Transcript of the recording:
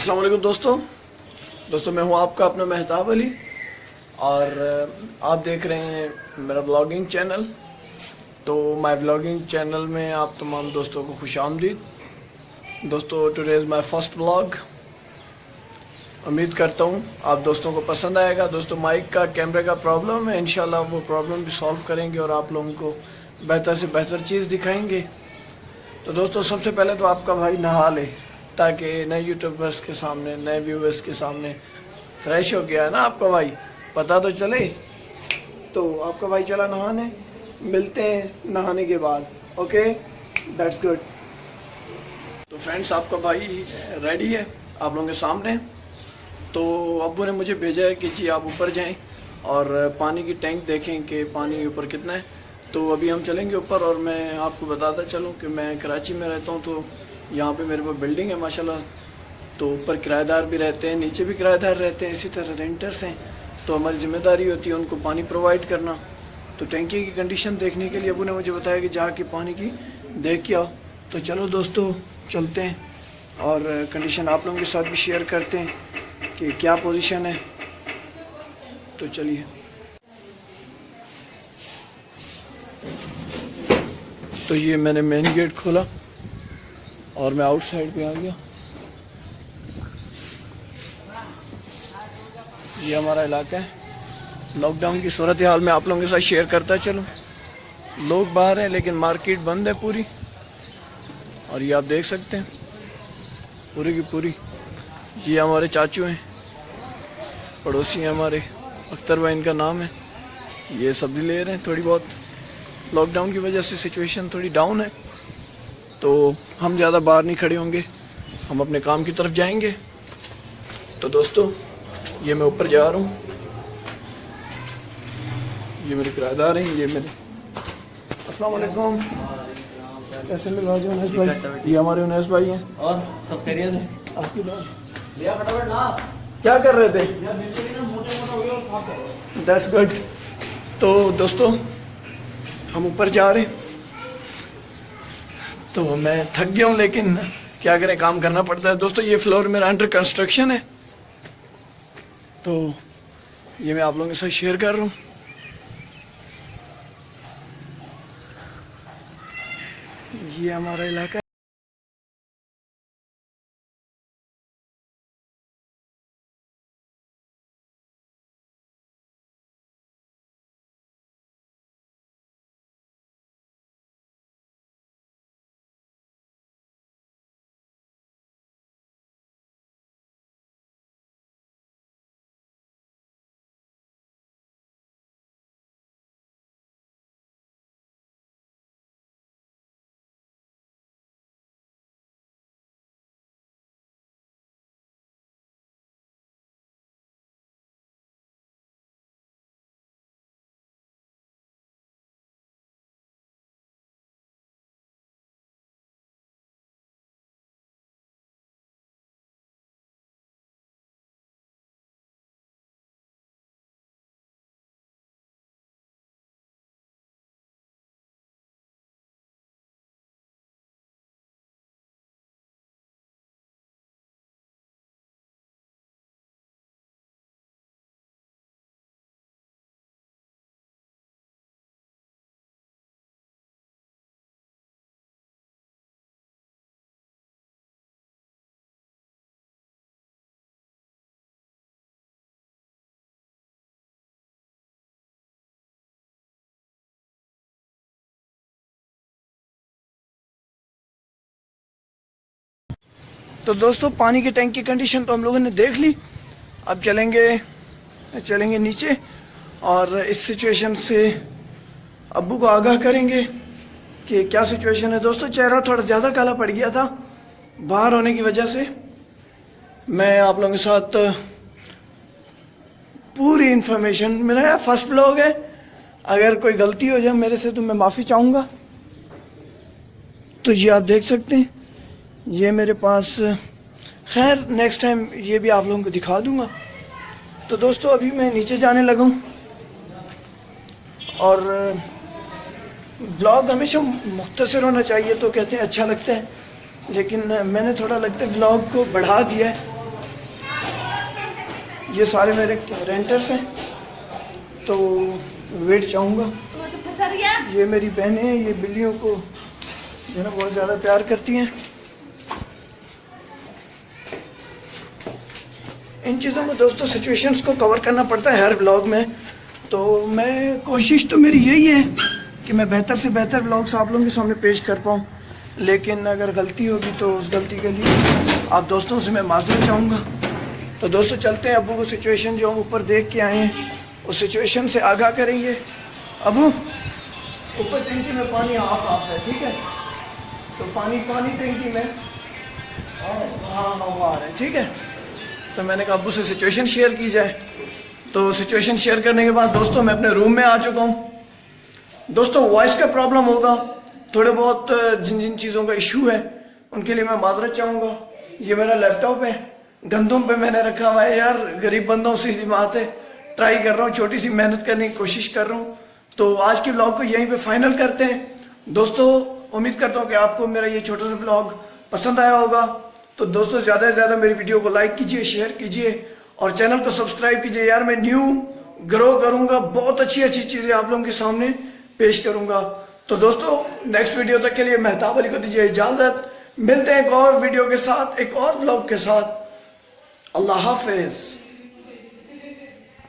अस्सलाम वालेकुम दोस्तों मैं हूं आपका अपना मेहताब अली और आप देख रहे हैं मेरा ब्लॉगिंग चैनल। तो माय ब्लॉगिंग चैनल में आप तमाम दोस्तों को खुश आमदीद। दोस्तों today is my first blog. उम्मीद करता हूं आप दोस्तों को पसंद आएगा। दोस्तों माइक का कैमरे का प्रॉब्लम है, इंशाल्लाह वो प्रॉब्लम भी सॉल्व करेंगे और आप लोगों को बेहतर से बेहतर चीज़ दिखाएंगे। तो दोस्तों सबसे पहले तो आपका भाई नहा ले ताकि नए यूट्यूबर्स के सामने, नए व्यूवर्स के सामने फ्रेश हो गया है ना आपका भाई, पता तो चले। तो आपका भाई चला नहाने, मिलते हैं नहाने के बाद। Okay, that's good. तो फ्रेंड्स आपका भाई रेडी है आप लोगों के सामने। तो अब्बू ने मुझे भेजा है कि जी आप ऊपर जाएं और पानी की टैंक देखें कि पानी ऊपर कितना है। तो अभी हम चलेंगे ऊपर और मैं आपको बताता चलूं कि मैं कराची में रहता हूं। तो यहाँ पे मेरे पास बिल्डिंग है माशाल्लाह। तो ऊपर किराएदार भी रहते हैं, नीचे भी किराएदार रहते हैं, इसी तरह रेंटर्स हैं। तो हमारी जिम्मेदारी होती है उनको पानी प्रोवाइड करना। तो टैंकी की कंडीशन देखने के लिए अबू ने मुझे बताया कि जाके पानी की देख के आओ। तो चलो दोस्तों चलते हैं और कंडीशन आप लोगों के साथ भी शेयर करते हैं कि क्या पोजीशन है। तो चलिए। तो ये मैंने मेन गेट खोला और मैं आउटसाइड पे आ गया। ये हमारा इलाका है। लॉकडाउन की सूरत हाल में आप लोगों के साथ शेयर करता चलूँ। लोग बाहर हैं लेकिन मार्केट बंद है पूरी। और ये आप देख सकते हैं पूरी की पूरी। ये हमारे चाचू हैं, पड़ोसी हैं हमारे, अख्तर भाई इनका नाम है। ये सब्जी ले रहे हैं। थोड़ी बहुत लॉकडाउन की वजह से सिचुएशन थोड़ी डाउन है, तो हम ज़्यादा बाहर नहीं खड़े होंगे, हम अपने काम की तरफ जाएंगे। तो दोस्तों ये मैं ऊपर जा रहा हूँ। ये मेरे किराएदार हैं, ये मेरे। अस्सलाम वालेकुम, कैसे मिजाज है उनैस भाई? ये हमारे उनैस भाई हैं। और सब खैरियत है? आपकी बात क्या कर रहे थे? That's good. तो दोस्तों हम ऊपर जा रहे हैं। तो मैं थक गया हूँ लेकिन क्या करें, काम करना पड़ता है। दोस्तों ये फ्लोर मेरा अंडर कंस्ट्रक्शन है, तो ये मैं आप लोगों के साथ शेयर कर रहा हूँ। ये हमारा इलाका है। तो दोस्तों पानी की टैंक की कंडीशन तो हम लोगों ने देख ली। अब चलेंगे नीचे और इस सिचुएशन से अब्बू को आगाह करेंगे कि क्या सिचुएशन है। दोस्तों चेहरा थोड़ा ज़्यादा काला पड़ गया था बाहर होने की वजह से। मैं आप लोगों के साथ पूरी इंफॉर्मेशन, मेरा फर्स्ट ब्लॉग है, अगर कोई गलती हो जाए मेरे से तो मैं माफ़ी चाहूँगा। तो ये आप देख सकते हैं, ये मेरे पास, खैर नेक्स्ट टाइम ये भी आप लोगों को दिखा दूंगा। तो दोस्तों अभी मैं नीचे जाने लगा हूँ और व्लॉग हमेशा मुख्तसर होना चाहिए तो कहते हैं अच्छा लगता है, लेकिन मैंने थोड़ा लगता है व्लॉग को बढ़ा दिया है ये सारे मेरे रेंटर्स हैं, तो वेट चाहूँगा। ये मेरी बहनें हैं, ये बिल्लियों को जो है ना बहुत ज़्यादा प्यार करती हैं। इन चीज़ों को दोस्तों सिचुएशंस को कवर करना पड़ता है हर व्लॉग में, तो मैं कोशिश तो मेरी यही है कि मैं बेहतर से बेहतर व्लॉग्स आप लोगों के सामने पेश कर पाऊँ, लेकिन अगर गलती होगी तो उस गलती के लिए आप दोस्तों से मैं माफ़ी चाहूँगा। तो दोस्तों चलते हैं, अबू को सिचुएशन जो हम ऊपर देख के आए हैं उस सिचुएशन से आगाह करेंगे। अबू ऊपर टंकी में पानी साफ है, ठीक है, तो पानी टंकी में हाँ वो आ रहा है, ठीक है। तो मैंने कहा अबू से सिचुएशन शेयर की जाए। तो सिचुएशन शेयर करने के बाद दोस्तों मैं अपने रूम में आ चुका हूँ। दोस्तों वॉइस का प्रॉब्लम होगा, थोड़े बहुत जिन जिन चीज़ों का इशू है उनके लिए मैं माजरत चाहूँगा। ये मेरा लैपटॉप है, गंदम पे मैंने रखा हुआ है यार, गरीब बंदों से सीधी बात है, ट्राई कर रहा हूँ, छोटी सी मेहनत करने की कोशिश कर रहा हूँ। तो आज के व्लॉग को यहीं पे फाइनल करते हैं दोस्तों। उम्मीद करता हूँ कि आपको मेरा ये छोटा सा व्लॉग पसंद आया होगा। तो दोस्तों ज़्यादा से ज़्यादा मेरी वीडियो को लाइक कीजिए, शेयर कीजिए और चैनल को सब्सक्राइब कीजिए। यार मैं न्यू ग्रो करूँगा, बहुत अच्छी चीज़ें आप लोगों के सामने पेश करूँगा। तो दोस्तों नेक्स्ट वीडियो तक के लिए मेहताब अली को दीजिए इजाज़त। मिलते हैं एक और वीडियो के साथ, एक और व्लॉग के साथ। अल्लाह हाफिज़।